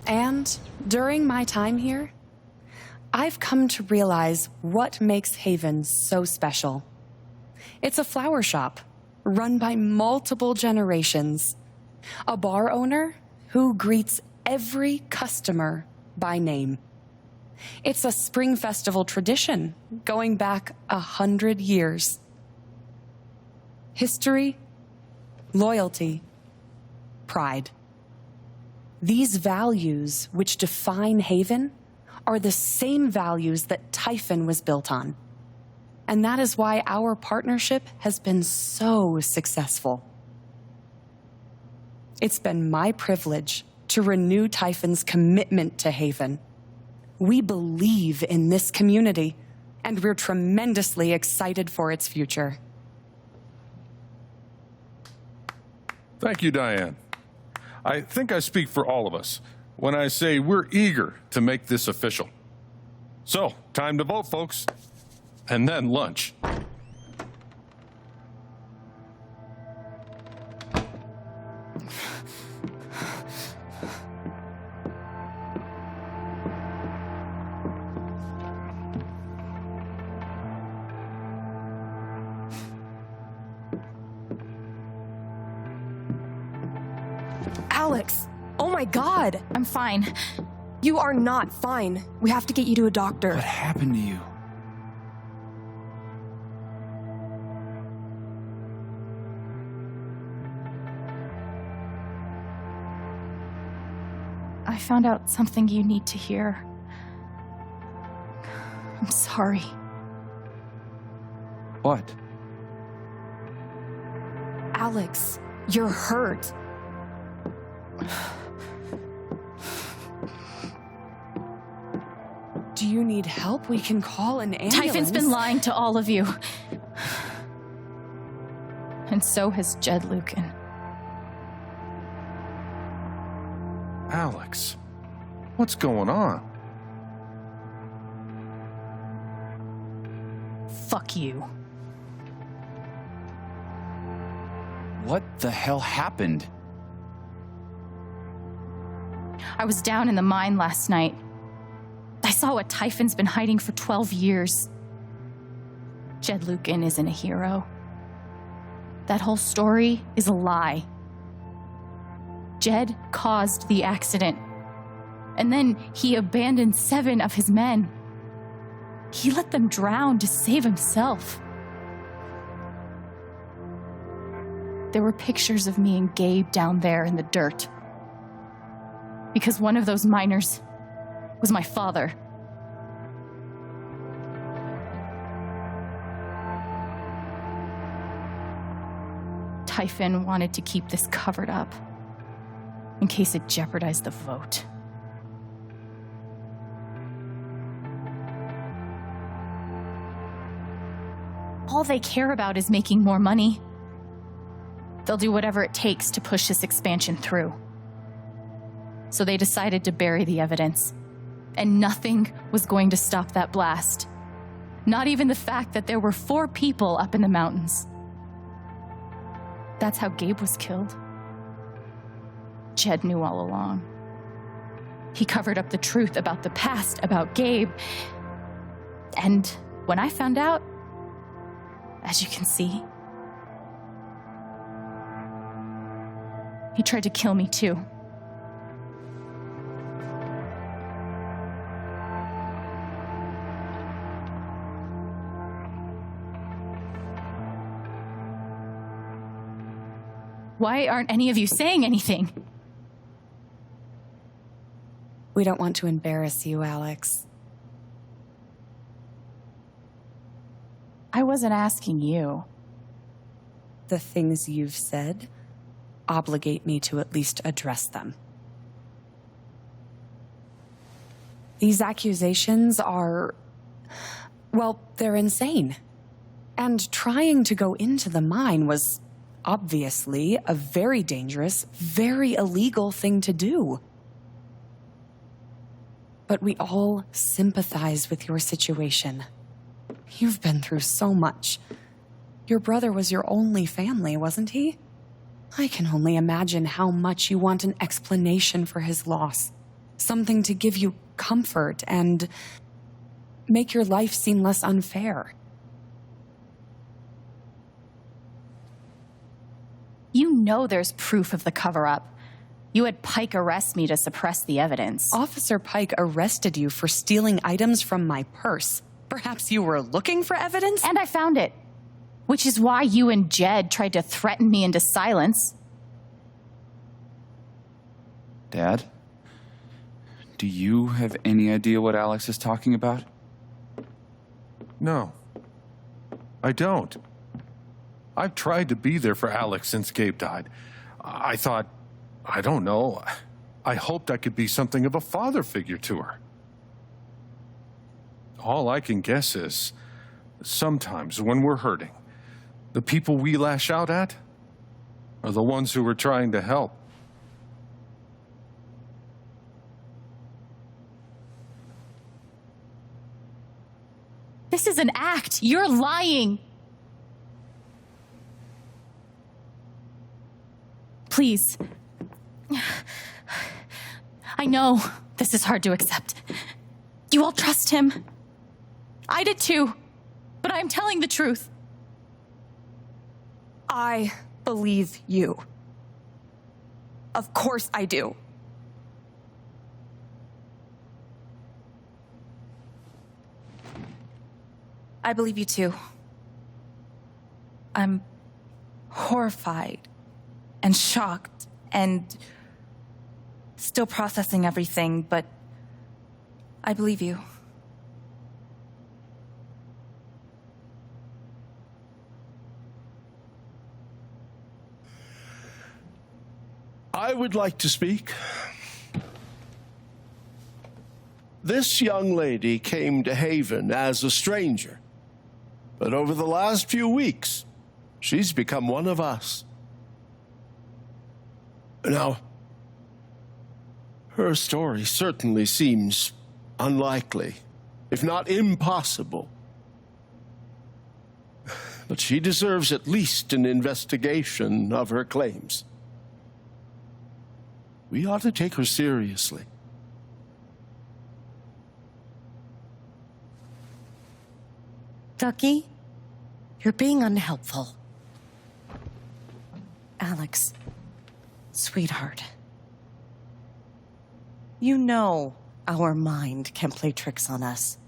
And during my time here, I've come to realize what makes Haven so special. It's a flower shop run by multiple generations, a bar owner who greets every customer by name. It's a spring festival tradition going back 100 years. History, loyalty, pride. These values which define Haven are the same values that Typhon was built on. And that is why our partnership has been so successful. It's been my privilege to renew Typhon's commitment to Haven. We believe in this community, and we're tremendously excited for its future. Thank you, Diane. I think I speak for all of us when I say we're eager to make this official. So, time to vote, folks. And then lunch. Alex! Oh my God! I'm fine. You are not fine. We have to get you to a doctor. What happened to you? I found out something you need to hear. I'm sorry. What? Alex, you're hurt. Do you need help? We can call an ambulance. Typhon's been lying to all of you. And so has Jed Lucan. Alex, what's going on? Fuck you. What the hell happened? I was down in the mine last night. I saw what Typhon's been hiding for 12 years. Jed Lucan isn't a hero. That whole story is a lie. Jed caused the accident. And then he abandoned 7 of his men. He let them drown to save himself. There were pictures of me and Gabe down there in the dirt. Because one of those miners was my father. Typhon wanted to keep this covered up in case it jeopardized the vote. All they care about is making more money. They'll do whatever it takes to push this expansion through. So they decided to bury the evidence. And nothing was going to stop that blast. Not even the fact that there were 4 people up in the mountains. That's how Gabe was killed. Jed knew all along. He covered up the truth about the past, about Gabe. And when I found out, as you can see, he tried to kill me too. Why aren't any of you saying anything? We don't want to embarrass you, Alex. I wasn't asking you. The things you've said obligate me to at least address them. These accusations are, well, they're insane. And trying to go into the mine was obviously a very dangerous, very illegal thing to do. But we all sympathize with your situation. You've been through so much. Your brother was your only family, wasn't he? I can only imagine how much you want an explanation for his loss. something to give you comfort and make your life seem less unfair. You know there's proof of the cover-up. You had Pike arrest me to suppress the evidence. Officer Pike arrested you for stealing items from my purse. Perhaps you were looking for evidence? And I found it. Which is why you and Jed tried to threaten me into silence. Dad? Do you have any idea what Alex is talking about? No, I don't. I've tried to be there for Alex since Gabe died. I thought, I don't know, I hoped I could be something of a father figure to her. All I can guess is, sometimes when we're hurting, the people we lash out at are the ones who we're trying to help. This is an act. You're lying. Please. I know this is hard to accept. You all trust him. I did too. But I'm telling the truth. I believe you. Of course I do. I believe you too. I'm horrified and shocked and still processing everything, but I believe you. I would like to speak. This young lady came to Haven as a stranger, but over the last few weeks, she's become one of us. Now, her story certainly seems unlikely, if not impossible. But she deserves at least an investigation of her claims. We ought to take her seriously. Ducky, you're being unhelpful. Alex, sweetheart. You know our mind can play tricks on us.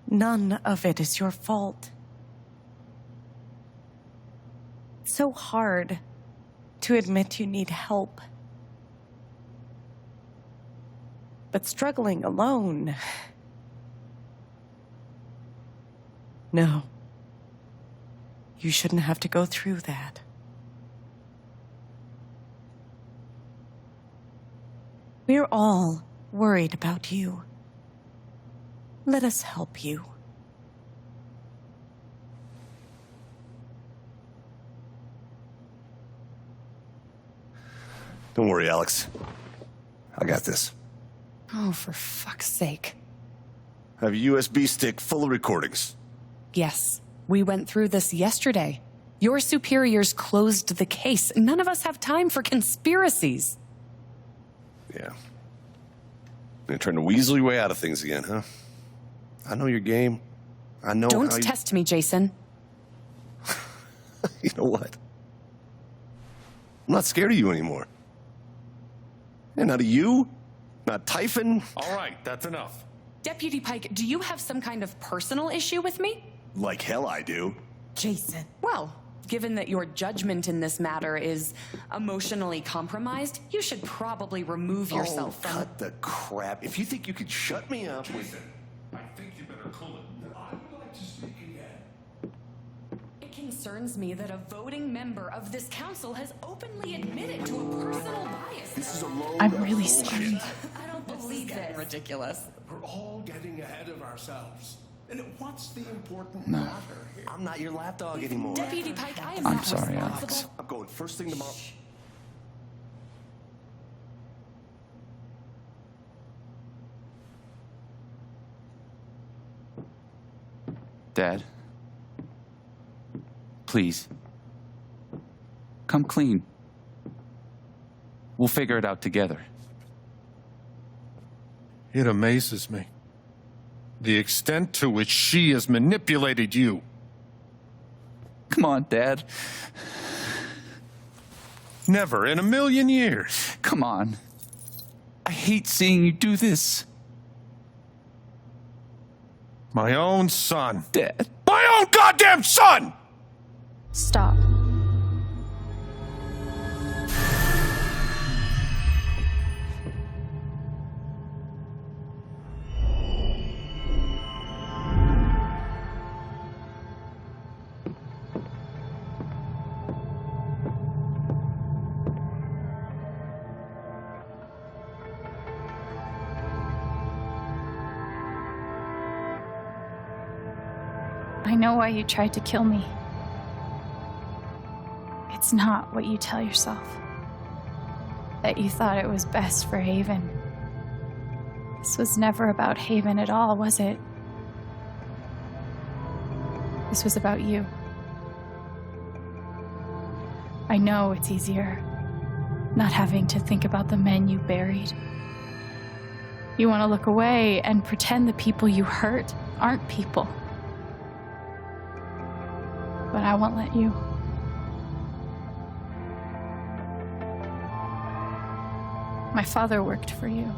None of it is your fault. It's so hard to admit you need help. But struggling alone... No. You shouldn't have to go through that. We're all worried about you. Let us help you. Don't worry, Alex. I got this. Oh, for fuck's sake. I have a USB stick full of recordings. Yes, we went through this yesterday. Your superiors closed the case. None of us have time for conspiracies. Yeah. You're trying to weasel your way out of things again, huh? I know your game. I know Don't how test me, Jason. You know what? I'm not scared of you anymore. And not of you, not Typhon. All right, that's enough. Deputy Pike, do you have some kind of personal issue with me? Like hell I do. Jason. Well, given that your judgment in this matter is emotionally compromised, you should probably remove yourself from... Cut the crap. If you think you could shut me up with... I think you better cool it. I would like to speak again. It concerns me that a voting member of this council has openly admitted to a personal bias. This is a load I'm of really bullshit. sorry. I don't believe this. Ridiculous. We're all getting ahead of ourselves. And what's the important matter here? I'm not your lapdog anymore. Deputy Pike, I am I'm not sorry, responsible. Alex. I'm going first thing tomorrow. Dad, please, come clean. We'll figure it out together. It amazes me. The extent to which she has manipulated you. Come on, Dad. Never in a million years. Come on. I hate seeing you do this. My own son. Dad. My own goddamn son! Stop. I know why you tried to kill me. It's not what you tell yourself. That you thought it was best for Haven. This was never about Haven at all, was it? This was about you. I know it's easier not having to think about the men you buried. You want to look away and pretend the people you hurt aren't people. But I won't let you. My father worked for you.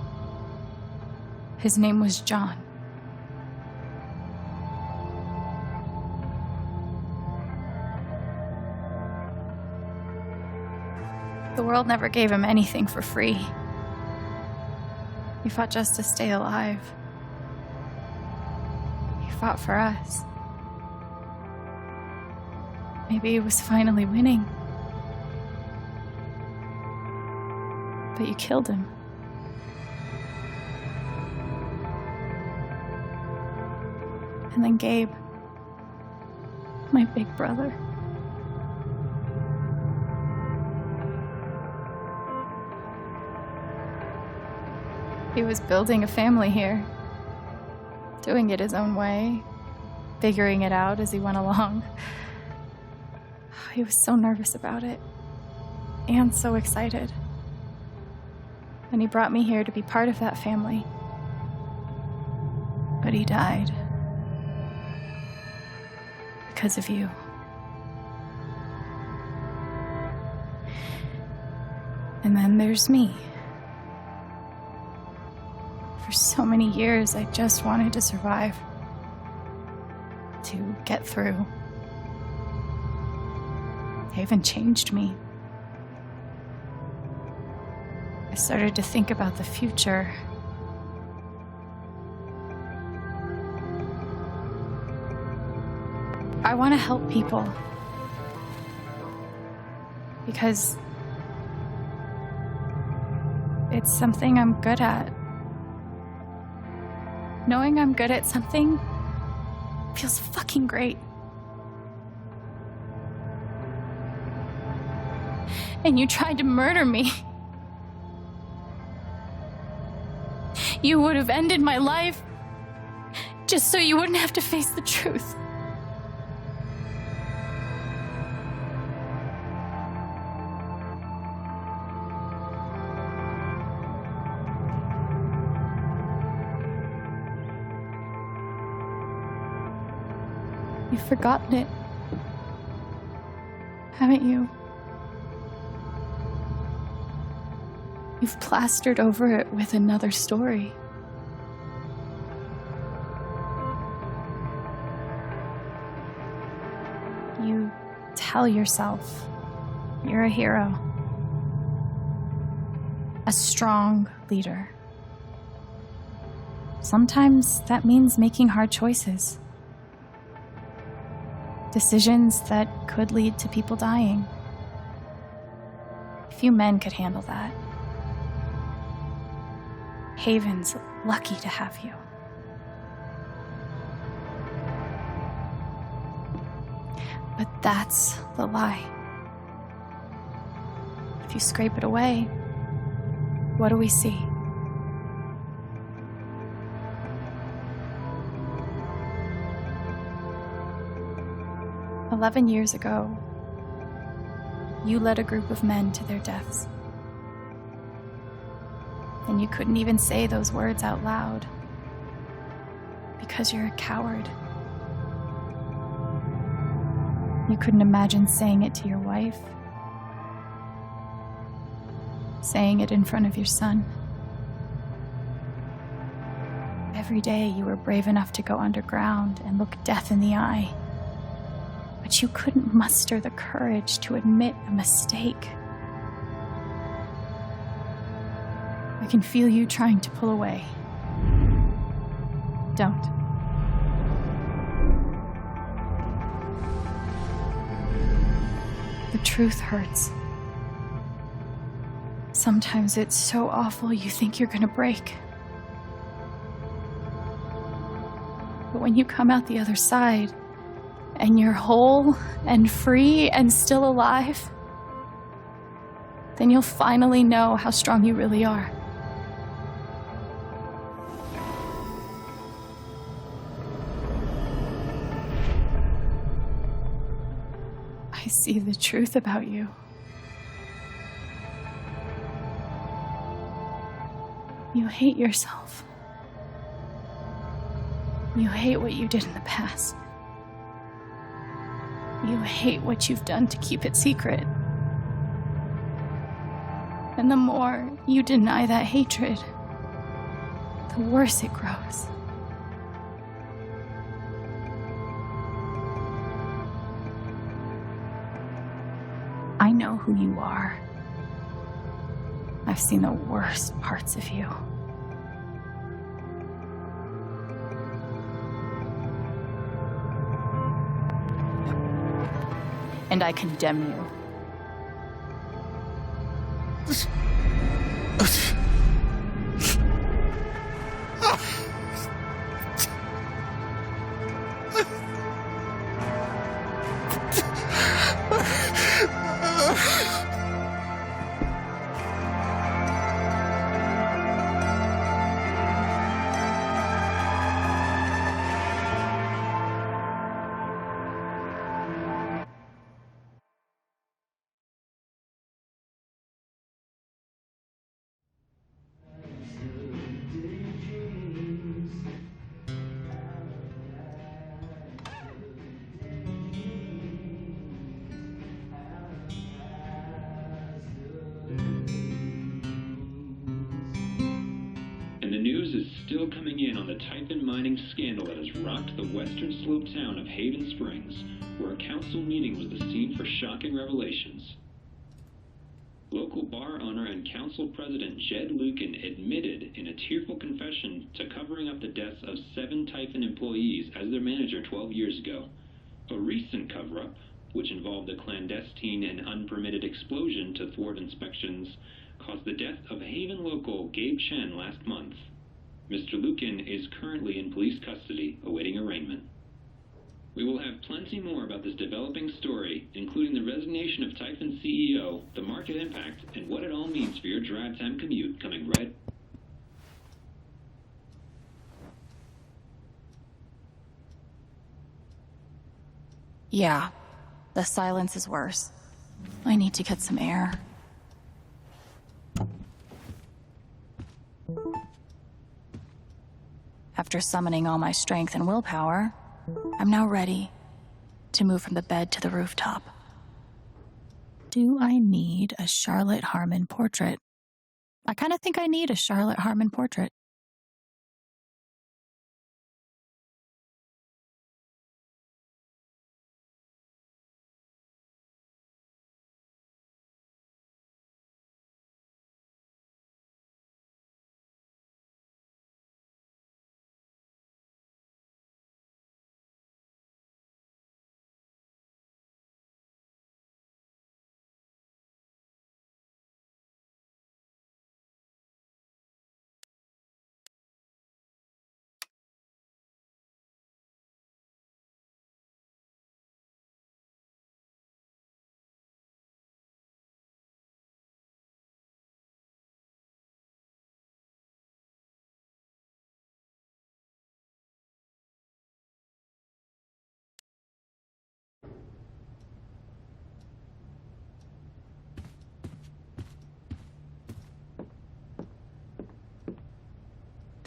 His name was John. The world never gave him anything for free. He fought just to stay alive. He fought for us. Maybe he was finally winning. But you killed him. And then Gabe, my big brother. He was building a family here, doing it his own way, figuring it out as he went along. He was so nervous about it, and so excited. And he brought me here to be part of that family. But he died. Because of you. And then there's me. For so many years, I just wanted to survive. To get through. Haven changed me. I started to think about the future. I want to help people. Because it's something I'm good at. Knowing I'm good at something feels fucking great. And you tried to murder me. You would have ended my life just so you wouldn't have to face the truth. You've forgotten it, haven't you? You've plastered over it with another story. You tell yourself you're a hero, a strong leader. Sometimes that means making hard choices. Decisions that could lead to people dying. Few men could handle that. Haven's lucky to have you. But that's the lie. If you scrape it away, what do we see? "11 years ago, you led a group of men to their deaths. And you couldn't even say those words out loud. Because you're a coward. You couldn't imagine saying it to your wife. Saying it in front of your son. Every day you were brave enough to go underground and look death in the eye. But you couldn't muster the courage to admit a mistake. I can feel you trying to pull away. Don't. The truth hurts. Sometimes it's so awful you think you're gonna break. But when you come out the other side, and you're whole and free and still alive, then you'll finally know how strong you really are. I see the truth about you. You hate yourself. You hate what you did in the past. You hate what you've done to keep it secret. And the more you deny that hatred, the worse it grows. I know who you are. I've seen the worst parts of you. And I condemn you. Still coming in on the type-in mining scandal that has rocked the western slope town of Haven Springs, where a council meeting was the scene for shocking revelations. Local bar owner and council president Jed Lucan admitted in a tearful confession to covering up the deaths of 7 type-in employees as their manager 12 years ago. A recent cover-up, which involved a clandestine and unpermitted explosion to thwart inspections, caused the death of Haven local Gabe Chen last month. Mr. Lucan is currently in police custody, awaiting arraignment. We will have plenty more about this developing story, including the resignation of Typhon CEO, the market impact, and what it all means for your drive time commute, coming right... Yeah, the silence is worse. I need to get some air. After summoning all my strength and willpower, I'm now ready to move from the bed to the rooftop. Do I need a Charlotte Harmon portrait? I kind of think I need a Charlotte Harmon portrait.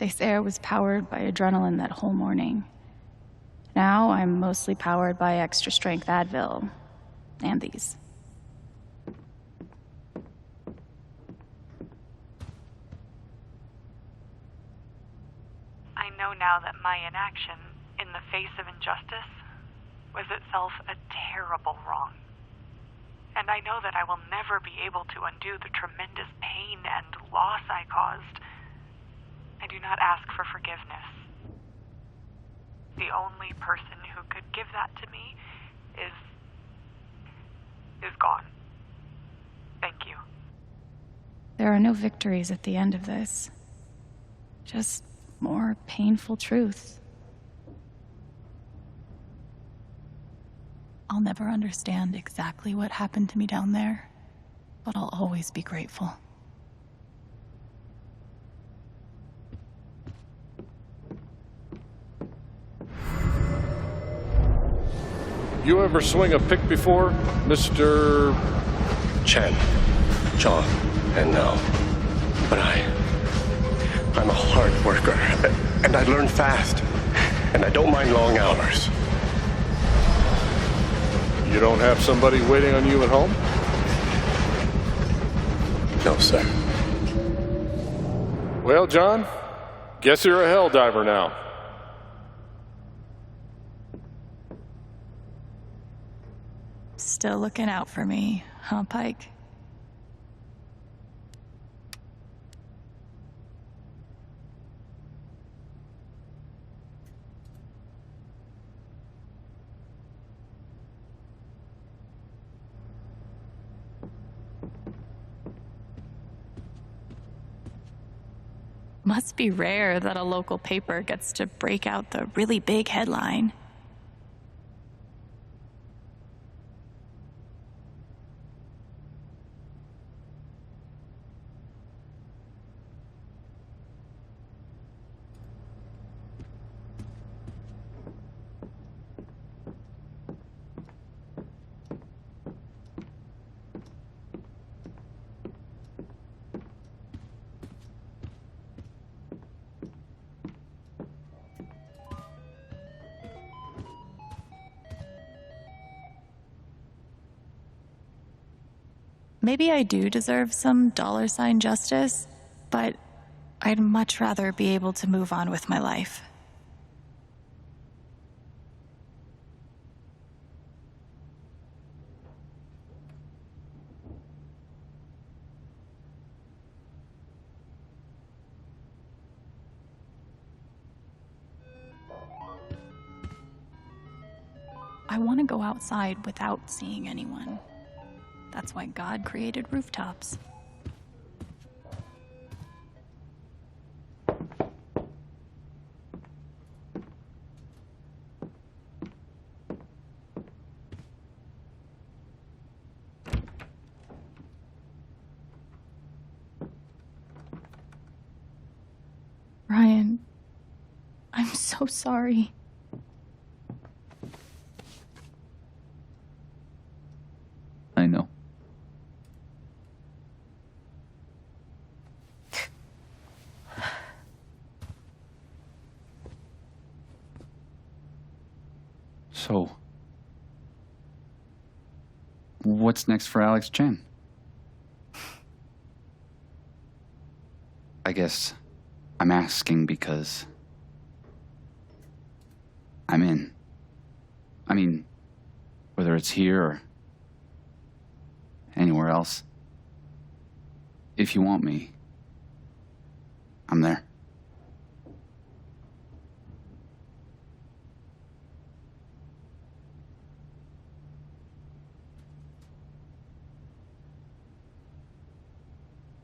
They say I was powered by adrenaline that whole morning. Now I'm mostly powered by extra strength Advil and these. I know now that my inaction in the face of injustice was itself a terrible wrong. And I know that I will never be able to undo the tremendous pain and loss I caused. I do not ask for forgiveness. The only person who could give that to me is gone. Thank you. There are no victories at the end of this. Just more painful truths. I'll never understand exactly what happened to me down there, but I'll always be grateful. You ever swing a pick before, Mr. Chen, John, and now. But I'm a hard worker, and I learn fast, and I don't mind long hours. You don't have somebody waiting on you at home? No, sir. Well, John, guess you're a hell diver now. Still looking out for me, huh, Pike? Must be rare that a local paper gets to break out the really big headline. Maybe I do deserve some $ justice, but I'd much rather be able to move on with my life. I want to go outside without seeing anyone. That's why God created rooftops. Ryan, I'm so sorry. I know. So, what's next for Alex Chen? I guess I'm asking because I'm in. I mean, whether it's here or anywhere else. If you want me, I'm there.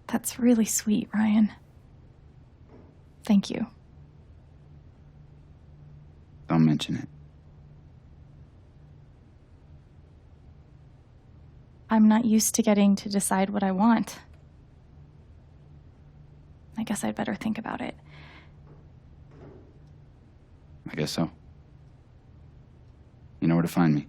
That's really sweet, Ryan. Thank you. Don't mention it. I'm not used to getting to decide what I want. I guess I'd better think about it. I guess so. You know where to find me.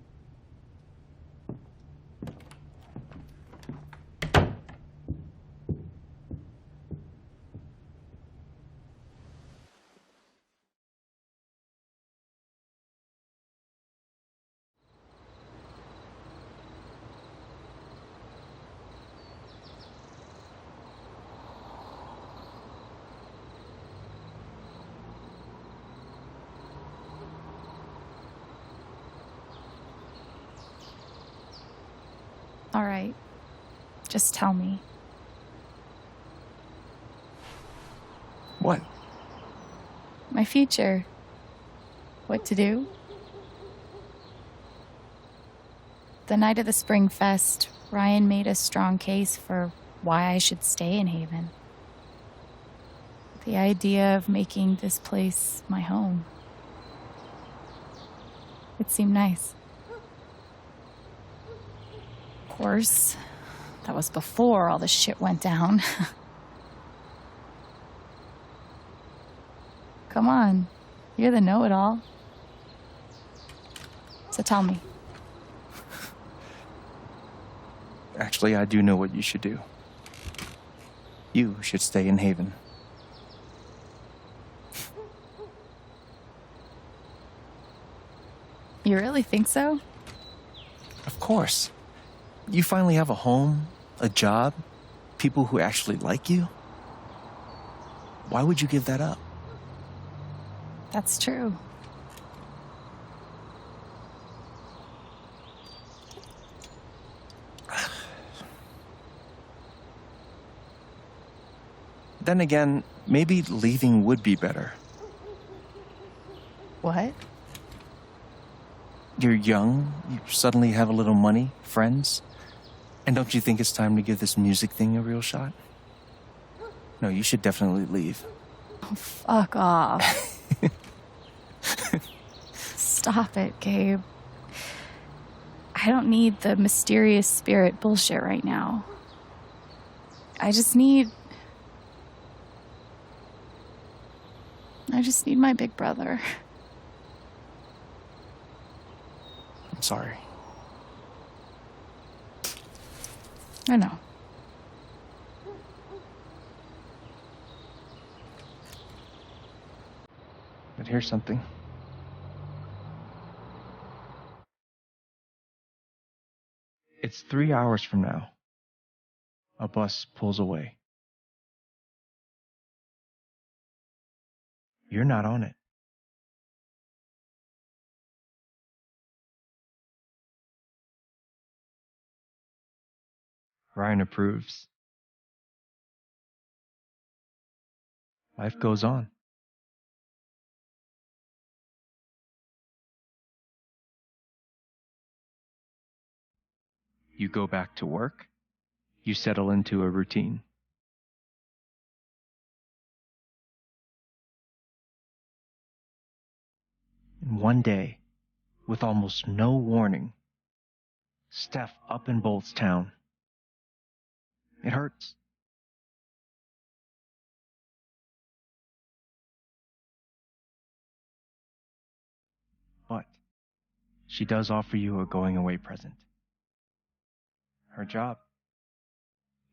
All right. Just tell me. What? My future. What to do? The night of the Spring Fest, Ryan made a strong case for why I should stay in Haven. The idea of making this place my home. It seemed nice. Of course, that was before all the shit went down. Come on, you're the know-it-all. So tell me. Actually, I do know what you should do. You should stay in Haven. You really think so? Of course. You finally have a home, a job, people who actually like you. Why would you give that up? That's true. Then again, maybe leaving would be better. What? You're young, you suddenly have a little money, friends. And don't you think it's time to give this music thing a real shot? No, you should definitely leave. Oh, fuck off. Stop it, Gabe. I don't need the mysterious spirit bullshit right now. I just need my big brother. I'm sorry. I know. But here's something. It's 3 hours from now. A bus pulls away. You're not on it. Ryan approves. Life goes on. You go back to work. You settle into a routine. And one day, with almost no warning, Steph up and bolts town. It hurts. But she does offer you a going away present. Her job.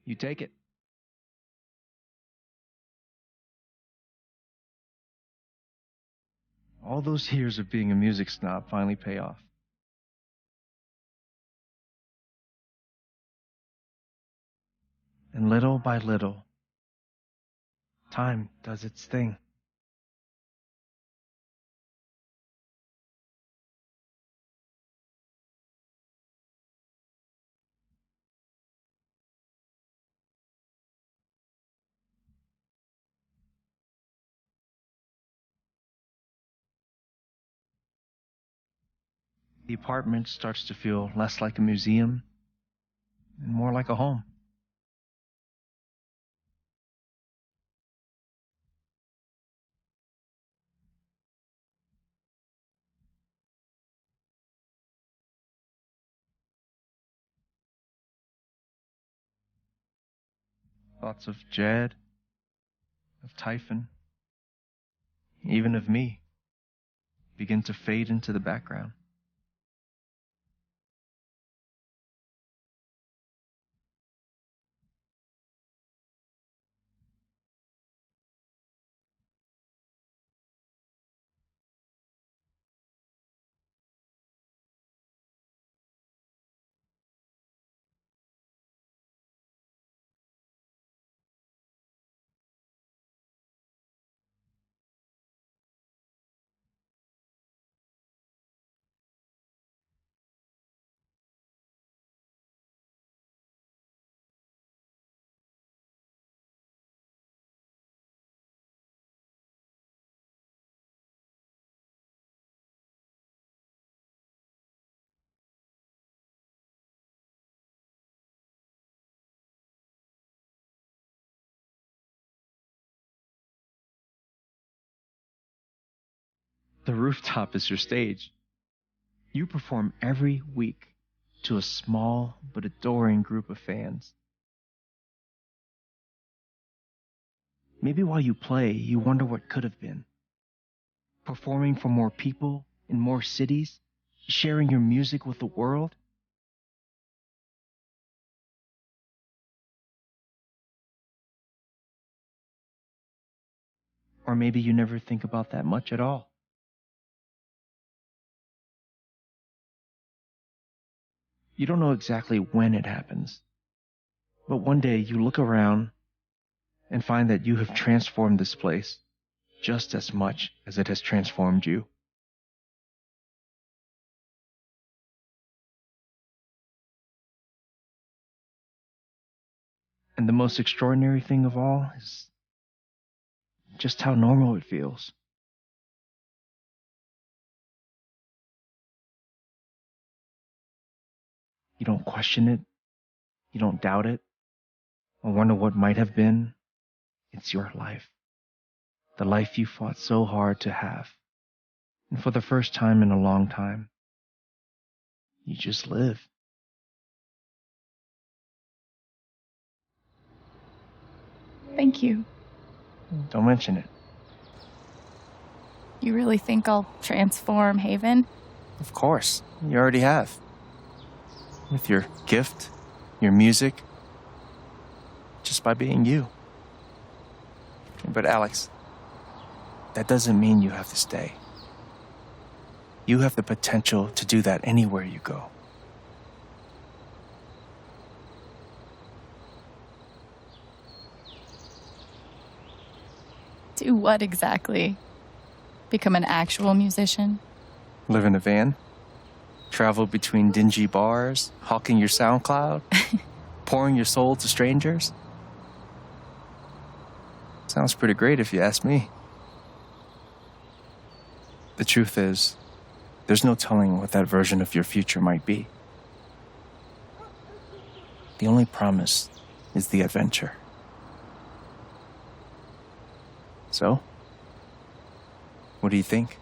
You take it. All those years of being a music snob finally pay off. And little by little, time does its thing. The apartment starts to feel less like a museum and more like a home. Thoughts of Jed, of Typhon, even of me, begin to fade into the background. The rooftop is your stage. You perform every week to a small but adoring group of fans. Maybe while you play, you wonder what could have been. Performing for more people in more cities, sharing your music with the world. Or maybe you never think about that much at all. You don't know exactly when it happens, but one day you look around and find that you have transformed this place just as much as it has transformed you. And the most extraordinary thing of all is just how normal it feels. You don't question it. You don't doubt it. Or wonder what might have been. It's your life. The life you fought so hard to have. And for the first time in a long time, you just live. Thank you. Don't mention it. You really think I'll transform Haven? Of course. You already have. With your gift, your music, just by being you. But Alex, that doesn't mean you have to stay. You have the potential to do that anywhere you go. Do what exactly? Become an actual musician? Live in a van? Travel between dingy bars, hawking your SoundCloud, pouring your soul to strangers? Sounds pretty great if you ask me. The truth is, there's no telling what that version of your future might be. The only promise is the adventure. So, what do you think?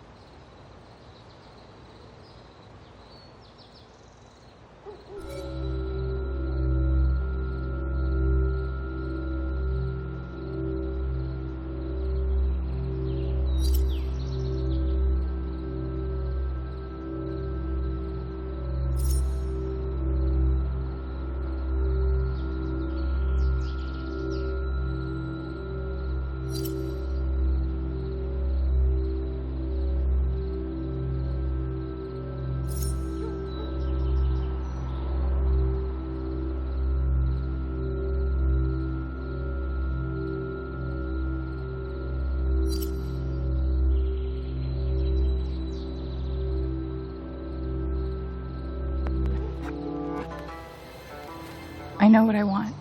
I know what I want.